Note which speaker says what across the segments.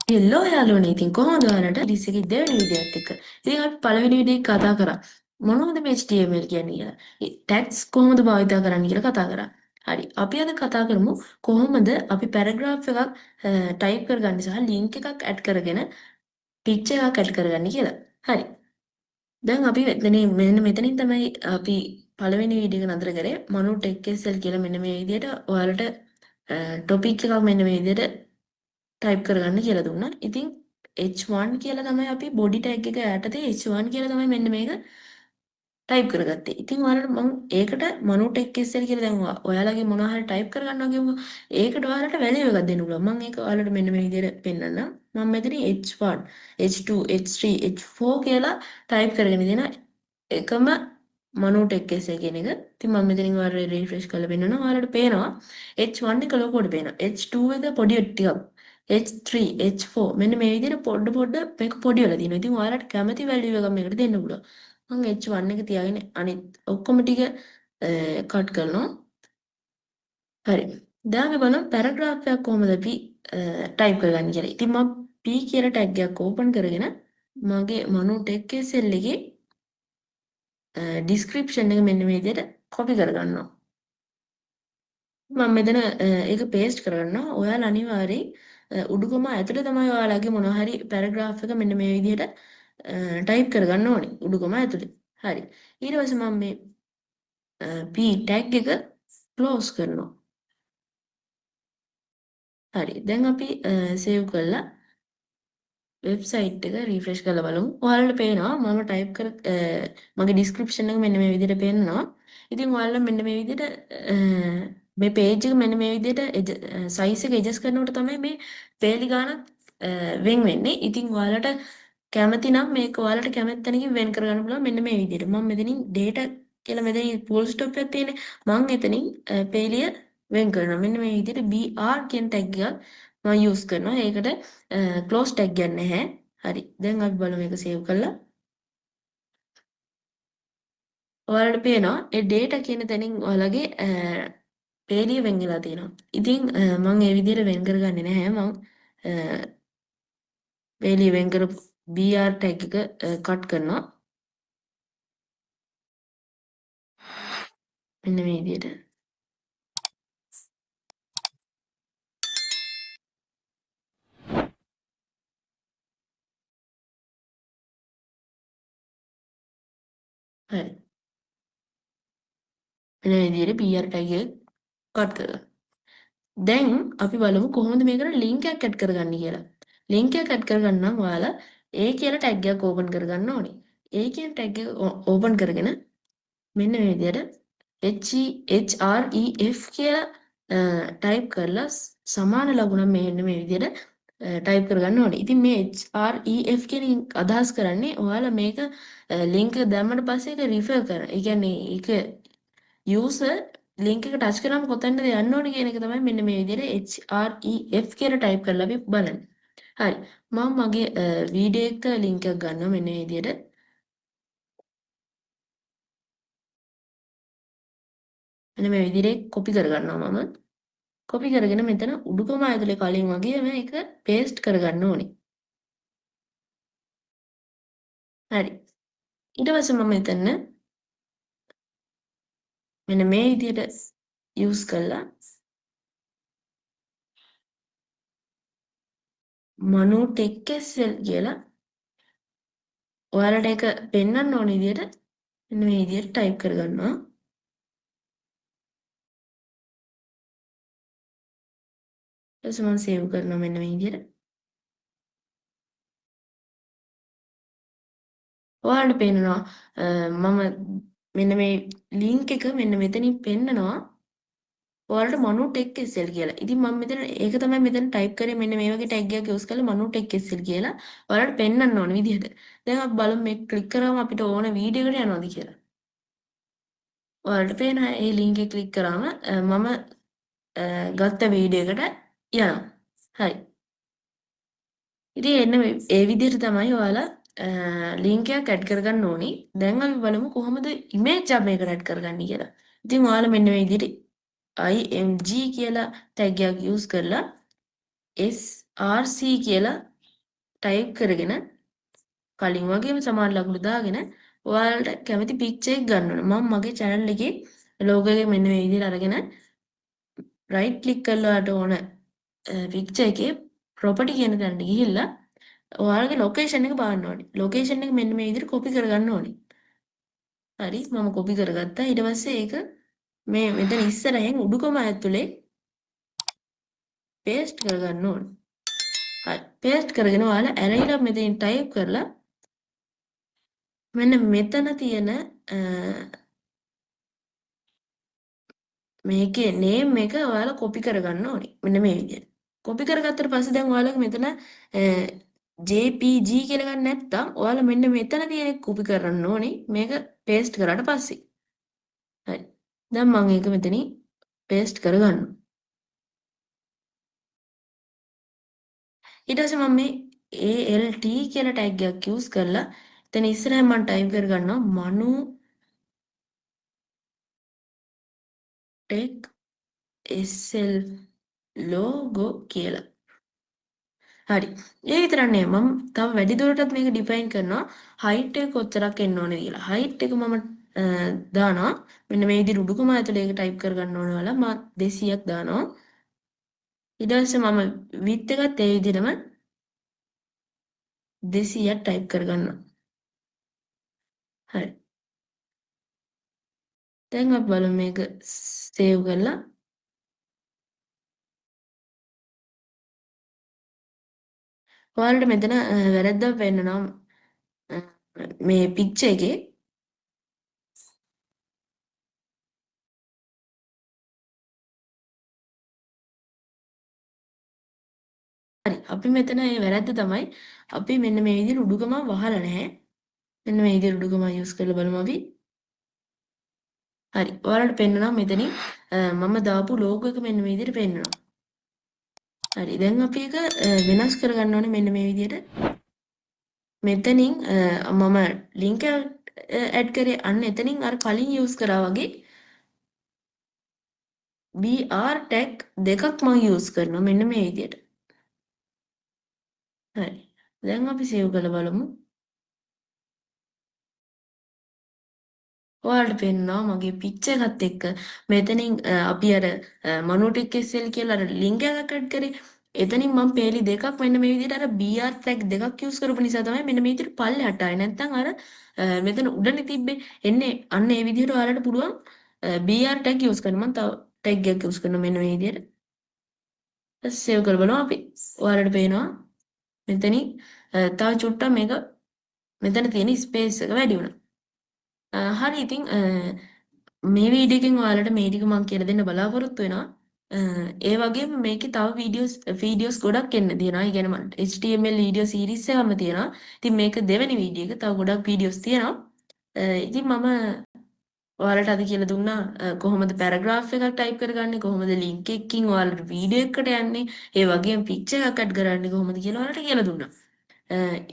Speaker 1: හෙල්ලෝ යාළුවනේ ඉතින් කොහොමද ඔයාලට ඉරිස් එකේ දෙවෙනි වීඩියෝත් එක්ක. ඉතින් අපි පළවෙනි වීඩියෝ එක කතා කරා. මොනවද මේ HTML කියන්නේ කියලා. ටැග්ස් කොහොමද භාවිත කරන්නේ කියලා කතා කරා. හරි. අපි අද කතා කරමු කොහොමද අපි පැරග්‍රාෆ් එකක් ටයිප් කරගන්නේ සහ ලින්ක් එකක් ඇඩ් කරගෙන පික්චර් එකක් ඇඩ් කරගන්නේ කියලා. හරි. දැන් අපි මෙතනින් තමයි අපි පළවෙනි වීඩියෝ එක නතර කරේ. මනු ටෙක් SL කියලා මෙන්න මේ විදිහට ඔයාලට ටොපික් එකක් මෙන්න මේ විදිහට ටයිප් කරගන්න කියලා දුන්නා. ඉතින් H1 කියලා තමයි අපි බොඩි ටැග් එක යටතේ H1 කියලා තමයි මෙන්න මේක ටයිප් කරගත්තේ. ඉතින් ඔයාලට මම ඒකට මනු ටෙක් SL කියලා දැන් ඔයාලගේ මොනවා හරි ටයිප් කරගන්නවා කියමුකෝ. ඒකට ඔයාලට වැලියු එකක් දෙන්න පුළුවන්. මම ඒක ඔයාලට මෙන්න මේ විදිහට පෙන්නන්නම්. මම මෙතන H1, H2, H3, H4 කියලා ටයිප් කරගෙන දෙන එකම මනු ටෙක් SL කියන එක. ඉතින් මම මෙතනින් ඔයාලට රිෆ්‍රෙෂ් කරලා පෙන්නනවා. ඔයාලට පේනවා H1 එක ලොකුවට පේනවා. H2 එක පොඩි ටිකක් H3, H4 මෙන්න මේ විදිහට පොඩ මේක පොඩි වෙලා තියෙනවා. ඉතින් ඔයාලට කැමති වැලියු එකක් මේකට දෙන්න පුළුවන්. මම H1 එක තියාගෙන අනිත් ඔක්කොම ටික කට් කරනවා. හරි. දැන් අපි බලමු පැරග්‍රාෆ් එකක් කොහොමද අපි ටයිප් කරගන්නේ කියලා. ඉතින් මම P කියලා ටැග් එකක් ඕපන් කරගෙන මගේ මනු ටෙක් SL එකේ ඩිස්ක්‍රිප්ෂන් එක මෙන්න මේ විදිහට කොපි කරගන්නවා. මම මෙතන ඒක පේස්ට් කරගන්නවා. ඔයාලා අනිවාර්යෙන් උඩුකම ඇතුලේ තමයි ඔයාලගේ මොනවා හරි පැරග්‍රාෆ් එක මෙන්න මේ විදිහට ටයිප් කරගන්න ඕනේ. උඩුකම ඇතුලේ. හරි. ඊට පස්සේ මම මේ P ටැග් එක ක්ලෝස් කරනවා. හරි. දැන් අපි සේව් කරලා වෙබ්සයිට් එක රිෆ්‍රෙෂ් කරලා බලමු. ඔයාලට පේනවා මම ටයිප් කර මගේ ඩිස්ක්‍රිප්ෂන් එක මෙන්න මේ විදිහට පේනවා. ඉතින් ඔයාලා මෙන්න මේ විදිහට මේ පේජ් එක මෙන්න මේ විදිහට සයිස් එක ඇඩ්ජස්ට් කරනකොට තමයි මේ පේලි ගානක් වෙන් වෙන්නේ. ඉතින් ඔයාලට කැමති නම් මේක ඔයාලට කැමති තැනකින් වෙන් කරගන්න පුළුවන් මෙන්න මේ විදිහට. මම මෙතනින් data කියලා මෙතනින් full stop එකක් තියෙන්නේ. මම එතනින් පේලිය වෙන් කරනවා. මෙන්න මේ විදිහට BR කියන tag එකක් මම use කරනවා. ඒකට close tag ගන්න නැහැ. හරි. දැන් අපි බලමු මේක save කරලා. ඔයාලට පේනවා ඒ data කියන තැනින් ඔයාලගේ පේලිය වෙන් වෙලා තියෙනවා. ඉතින් මම ඒ විදිහට වෙන් කරගන්නේ නැහැ. මම පේලිය වෙන් කරපු BR tag එක කට් කරනවා. මෙන්න මේ විදිහට. හරි. මෙන්න මේ විදිහට BR tag එක කට් කරලා. දැන් අපි බලමු කොහොමද මේකට link එකක් ඇඩ් කරගන්නේ කියලා. link එකක් ඇඩ් කරගන්න නම් ඔයාලා A කියලා tag එකක් ඕපන් කරගන්න ඕනේ. A කියන tag එක ඕපන් කරගෙන මෙන්න මේ විදිහට HREF කියලා ටයිප් කරලා සමාන ලකුණ මෙන්න මේ විදිහට ටයිප් කරගන්න ඕනේ. ඉතින් මේ HREF කියන අදහස් කරන්නේ ඔයාලා මේක link එක දැම්මට පස්සේ ඒක refer කරන. ඒ කියන්නේ ඒක user link එක ටච් කරාම කොතැනද යන්න ඕනේ කියන එක තමයි මෙන්න මේ විදිහට HREF කියලා ටයිප් කරලා අපි බලන්නේ. හරි. මම මගේ වීඩියෝ එක link එකක් ගන්නවා මෙන්න මේ විදිහට. මෙන්න මේ විදිහට කොපි කරගන්නවා මම. කොපි කරගෙන මෙතන උඩුකම ඇතුලේ කලින් වගේ මේක පේස්ට් කරගන්න ඕනේ. හරි. ඊට පස්සේ මම මෙතන මෙන්න මේ විදිහට යූස් කරලා මනෝ ටෙක් SL කියලා ඔයාලට ඒක පෙන්වන්න ඕන විදිහට මෙන්න මේ විදිහට ටයිප් කරගන්නවා. ඊට පස්සේ මම සේව් කරනවා මෙන්න මේ විදිහට. ඔයාලට පේනවා මම මෙන්න මේ ලින්ක් එක මෙන්න මෙතනින් පෙන්නනවා. ඔයාලට මනු ටෙක් SL කියලා. ඉතින් මම මෙතන ඒක තමයි මෙතන ටයිප් කරේ මෙන්න මේ වගේ ටැග් එකක් යූස් කරලා මනු ටෙක් SL කියලා. ඔයාලට පෙන්වන්න ඕන විදිහට. දැන් අපි බලමු මේක ක්ලික් කරාම අපිට ඕන වීඩියෝ එකට යනවාද කියලා. ඔයාලට පේනවා මේ ලින්ක් එක ක්ලික් කරාම මම ගත්ත වීඩියෝ එකට යනවා. හරි. ඉතින් එන්න ඒ විදිහට තමයි ඔයාලා ලින්ක් එකක් ඇඩ් කරගන්න ඕනි. දැන් අපි බලමු කොහොමද ඉමේජ් එක මේකට ඇඩ් කරගන්නේ කියලා. ඉතින් ඔයාලා මෙන්න මේ විදිහට img කියලා ටැග් එකක් යූස් කරලා src කියලා ටයිප් කරගෙන කලින් වගේම සමාන ලකුණු දාගෙන ඔයාලට කැමති පික්චර් එක ගන්න ඕන. මම මගේ channel එකේ logo එක මෙන්න මේ විදිහට අරගෙන right click කරලා ඔයාලට ඕන පික්චර් එකේ property කියන තැනට ගිහිල්ලා ඔයාලගේ location එක බලන්න ඕනේ. location එක මෙන්න මේ විදිහට copy කරගන්න ඕනේ. හරි මම copy කරගත්තා. ඊට පස්සේ ඒක මේ මෙතන ඉස්සරහින් උඩුකම ඇතුලේ paste කරගන්න ඕනේ. හරි paste කරගෙන ඔයාලා ඇරයිලා මෙතනින් type කරලා මෙන්න මෙතන තියෙන මේකේ name එක ඔයාලා copy කරගන්න ඕනේ. මෙන්න මේ විදිහට. copy කරගත්තට පස්සේ දැන් ඔයාලගේ මෙතන JPG කියලා ගන්න නැත්නම් ඔයාලා මෙන්න මෙතන තියෙන copy කරන්න ඕනේ. මේක paste කරාට පස්සේ. හරි. දැන් මම ඒක මෙතනින් paste කරගන්නවා. ඊට පස්සේ මම මේ ALT කියලා tag එකක් use කරලා එතන ඉස්සරහින් මම type කරගන්නවා manu tech SL logo කියලා. හරි. ඒ විතරක් නෙවෙයි මම තව වැඩි දුරටත් මේක ඩිෆයින් කරනවා height එක කොච්චරක් එන්න ඕනේ කියලා. height එක මම දානවා මෙන්න මේ විදිහට උඩුකම ඇතුලේ ඒක type කරගන්න ඕන වල මම 200ක් දානවා. ඊට පස්සේ මම width එකත් ඒ විදිහටම 200ක් type කරගන්නවා. හරි. දැන් අපි බලමු මේක save කරලා ඔයාලට මෙතන වැරද්දක් වෙන්නනවා මේ picture එකේ හරි අපි මෙතන මේ වැරද්ද තමයි අපි මෙන්න මේ විදිහට උඩුකම වහලා නැහැ මෙන්න මේ විදිහට උඩුකම use කරලා බලමු අපි හරි ඔයාලට පෙන්නනවා මෙතනින් මම දාපු logo එක මෙන්න මේ විදිහට පෙන්නනවා හරි දැන් අපි ඒක වෙනස් කරගන්න ඕනේ මෙන්න මේ විදිහට මෙතනින් මම link එක add කරේ අන්න එතනින් අර කලින් use කරා වගේ BR tag දෙකක් මම use කරනවා මෙන්න මේ විදිහට හරි දැන් අපි save කරලා බලමු ඔයාලට පේනවා මගේ පික්චර් එකත් එක්ක මෙතනින් අපි අර මනෝටික් SL කියලා අර ලින්ක් එකක් ඇඩ් කරේ එතනින් මම පේලි දෙකක් මෙන්න මේ විදිහට අර BR tag දෙකක් යූස් කරපු නිසා තමයි මෙන්න මේ විදිහට පල්ලෙහාට ආවේ නැත්නම් අර මෙතන උඩනේ තිබ්බේ එන්නේ අන්න ඒ විදිහට ඔයාලට පුළුවන් BR tag යූස් කරන්න මම තව tag එකක් යූස් කරනවා මෙන්න මේ විදිහට සේව් කරලා බලමු අපි ඔයාලට පේනවා මෙතනින් තව චුට්ටක් මේක මෙතන තියෙන ස්පේස් එක වැඩි වුණා හරි ඉතින් මේ වීඩියෝ එකෙන් ඔයාලට මේ ටික මම කියලා දෙන්න බලාපොරොත්තු වෙනවා. ඒ වගේම මේකේ තව වීඩියෝස් ගොඩක් එන්න තියෙනවා. ඒ කියන්නේ මම HTML වීඩියෝ සීරීස් එකක්ම තියෙනවා. ඉතින් මේක දෙවෙනි වීඩියෝ එක. තව ගොඩක් වීඩියෝස් තියෙනවා. ඉතින් මම ඔයාලට අද කියලා දුන්නා කොහොමද පැරග්‍රාෆ් එකක් ටයිප් කරගන්නේ කොහොමද ලින්ක් එකකින් ඔයාලට වීඩියෝ එකකට යන්නේ ඒ වගේම පික්චර් එකක් ඇඩ් කරන්නේ කොහොමද කියලා ඔයාලට කියලා දුන්නා.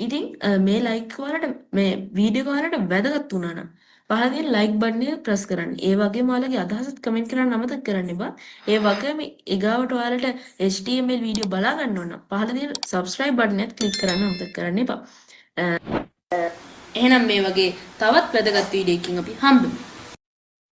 Speaker 1: ඉතින් මේ ලයික් ඔයාලට මේ වීඩියෝ එක ඔයාලට වැදගත් වුණා නම් පහළ තියෙන ලයික් බටන් එක ප්‍රස් කරන්න. ඒ වගේම ඔයාලගේ අදහසත් කමෙන්ට් කරන්න අමතක කරන්න එපා. ඒ වගේම ඊගාවට ඔයාලට HTML වීඩියෝ බලා ගන්න ඕන නම් පහළ තියෙන subscribe බටන් එකත් ක්ලික් කරන්න අමතක කරන්න එපා. එහෙනම් මේ වගේ තවත් වැදගත් වීඩියෝ එකකින් අපි හම්බෙමු.